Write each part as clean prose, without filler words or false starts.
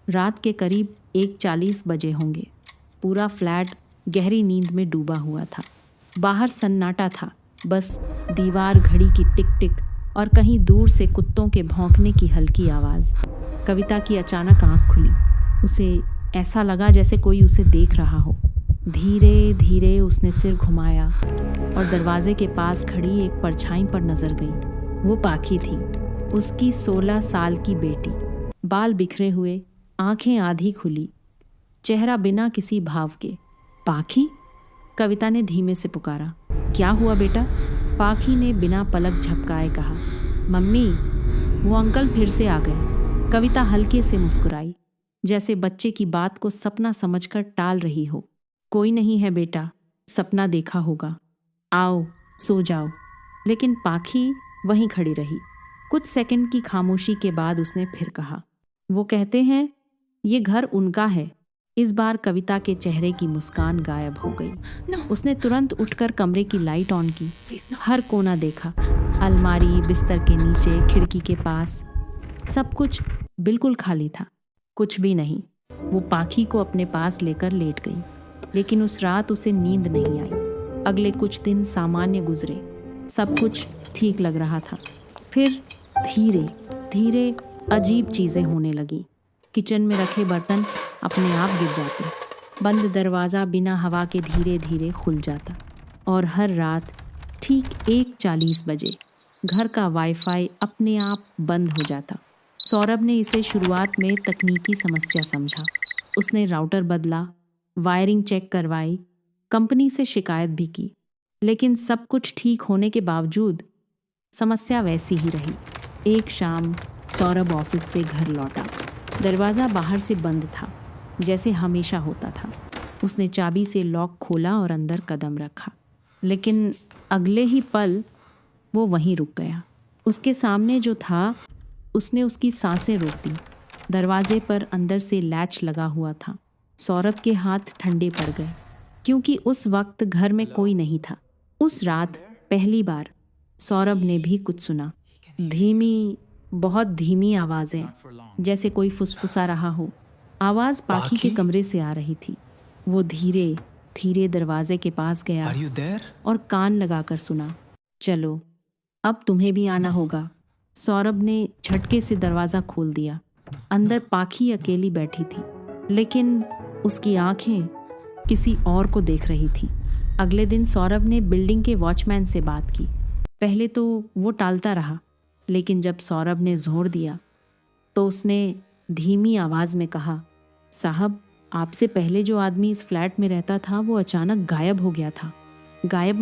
रात के करीब 1:40 बजे होंगे। पूरा फ्लैट गहरी नींद में डूबा हुआ था। बाहर सन्नाटा था, बस दीवार घड़ी की टिक टिक और कहीं दूर से कुत्तों के भौंकने की हल्की आवाज़। कविता की अचानक आंख खुली। उसे ऐसा लगा जैसे कोई उसे देख रहा हो। धीरे धीरे उसने सिर घुमाया और दरवाजे के पास खड़ी एक परछाई पर नजर गई। वो पाखी थी, उसकी 16 साल की बेटी। बाल बिखरे हुए, आंखें आधी खुली, चेहरा बिना किसी भाव के। पाखी? कविता ने धीमे से पुकारा। क्या हुआ बेटा? पाखी ने बिना पलक झपकाए कहा। मम्मी, वो अंकल फिर से आ गए। कविता हल्के से मुस्कुराई, जैसे बच्चे की बात को सपना समझकर टाल रही हो। कोई नहीं है बेटा, सपना देखा होगा। आओ सो जाओ। लेकिन पाखी वहीं खड़ी रही। कुछ सेकंड की खामोशी के बाद उसने फिर कहा, वो कहते हैं ये घर उनका है। इस बार कविता के चेहरे की मुस्कान गायब हो गई। उसने तुरंत उठकर कमरे की लाइट ऑन की। हर कोना देखा, अलमारी, बिस्तर के नीचे, खिड़की के पास, सब कुछ बिल्कुल खाली था। कुछ भी नहीं। वो पाखी को अपने पास लेकर लेट गई। लेकिन उस रात उसे नींद नहीं आई। अगले कुछ दिन सामान्य गुजरे, सब कुछ ठीक लग रहा था। फिर धीरे धीरे अजीब चीज़ें होने लगी। किचन में रखे बर्तन अपने आप गिर जाते, बंद दरवाज़ा बिना हवा के धीरे धीरे खुल जाता, और हर रात ठीक 1:40 बजे घर का वाईफाई अपने आप बंद हो जाता। सौरभ ने इसे शुरुआत में तकनीकी समस्या समझा। उसने राउटर बदला, वायरिंग चेक करवाई, कंपनी से शिकायत भी की, लेकिन सब कुछ ठीक होने के बावजूद समस्या वैसी ही रही। एक शाम सौरभ ऑफिस से घर लौटा। दरवाज़ा बाहर से बंद था, जैसे हमेशा होता था। उसने चाबी से लॉक खोला और अंदर कदम रखा, लेकिन अगले ही पल वो वहीं रुक गया। उसके सामने जो था, उसने उसकी सांसें रोक दी। दरवाजे पर अंदर से लैच लगा हुआ था। सौरभ के हाथ ठंडे पड़ गए, क्योंकि उस वक्त घर में कोई नहीं था। उस रात पहली बार सौरभ ने भी कुछ सुना। धीमी, बहुत धीमी आवाज़ें, जैसे कोई फुसफुसा रहा हो। आवाज़ पाखी के कमरे से आ रही थी। वो धीरे धीरे दरवाजे के पास गया और कान लगाकर सुना। चलो, अब तुम्हें भी आना होगा। सौरभ ने झटके से दरवाज़ा खोल दिया। अंदर पाखी अकेली बैठी थी, लेकिन उसकी आंखें किसी और को देख रही थी। अगले दिन सौरभ ने बिल्डिंग के वॉचमैन से बात की। पहले तो वो टालता रहा, लेकिन जब सौरभ ने जोर दिया तो उसने धीमी आवाज़ में कहा, साहब, आपसे पहले जो आदमी इस फ्लैट में रहता था वो अचानक गायब हो गया था। गायब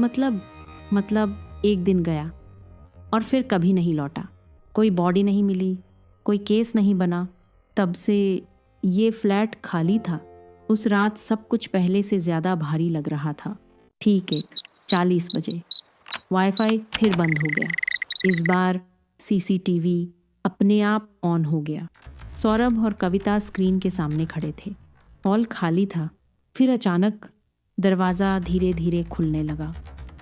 मतलब एक दिन गया और फिर कभी नहीं लौटा। कोई बॉडी नहीं मिली, कोई केस नहीं बना। तब से ये फ्लैट खाली था। उस रात सब कुछ पहले से ज़्यादा भारी लग रहा था। ठीक 1:40 बजे वाईफाई फिर बंद हो गया। इस बार सीसीटीवी अपने आप ऑन हो गया। सौरभ और कविता स्क्रीन के सामने खड़े थे। हॉल खाली था। फिर अचानक दरवाज़ा धीरे धीरे खुलने लगा,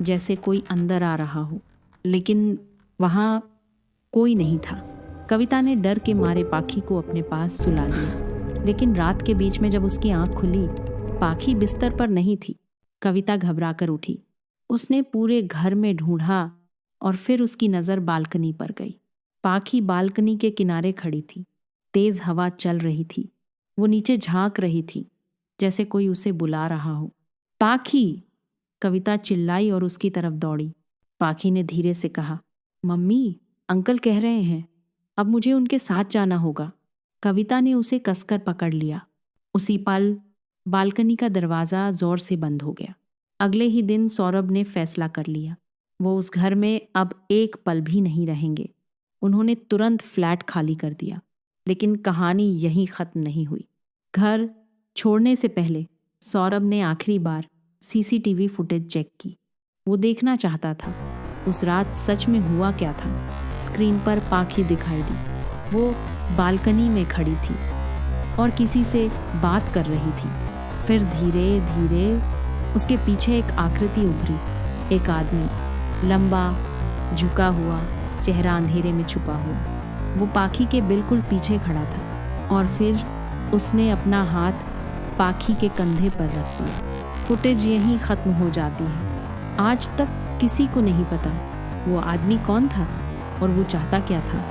जैसे कोई अंदर आ रहा हो, लेकिन वहाँ कोई नहीं था। कविता ने डर के मारे पाखी को अपने पास सुला लिया, लेकिन रात के बीच में जब उसकी आंख खुली, पाखी बिस्तर पर नहीं थी। कविता घबरा कर उठी। उसने पूरे घर में ढूंढा और फिर उसकी नज़र बालकनी पर गई। पाखी बालकनी के किनारे खड़ी थी। तेज हवा चल रही थी। वो नीचे झांक रही थी, जैसे कोई उसे बुला रहा हो। पाखी! कविता चिल्लाई और उसकी तरफ दौड़ी। पाखी ने धीरे से कहा, मम्मी, अंकल कह रहे हैं, अब मुझे उनके साथ जाना होगा। कविता ने उसे कसकर पकड़ लिया। उसी पल बालकनी का दरवाज़ा जोर से बंद हो गया। अगले ही दिन सौरभ ने फैसला कर लिया, वो उस घर में अब एक पल भी नहीं रहेंगे। उन्होंने तुरंत फ्लैट खाली कर दिया। लेकिन कहानी यहीं ख़त्म नहीं हुई। घर छोड़ने से पहले सौरभ ने आखिरी बार सीसीटीवी फुटेज चेक की। वो देखना चाहता था उस रात सच में हुआ क्या था। स्क्रीन पर पाखी दिखाई दी। वो बालकनी में खड़ी थी और किसी से बात कर रही थी। फिर धीरे धीरे उसके पीछे एक आकृति उभरी। एक आदमी, लंबा, झुका हुआ, चेहरा अंधेरे में छुपा हुआ। वो पाखी के बिल्कुल पीछे खड़ा था। और फिर उसने अपना हाथ पाखी के कंधे पर रख दिया। फुटेज यहीं ख़त्म हो जाती है। आज तक किसी को नहीं पता वो आदमी कौन था और वो चाहता क्या था।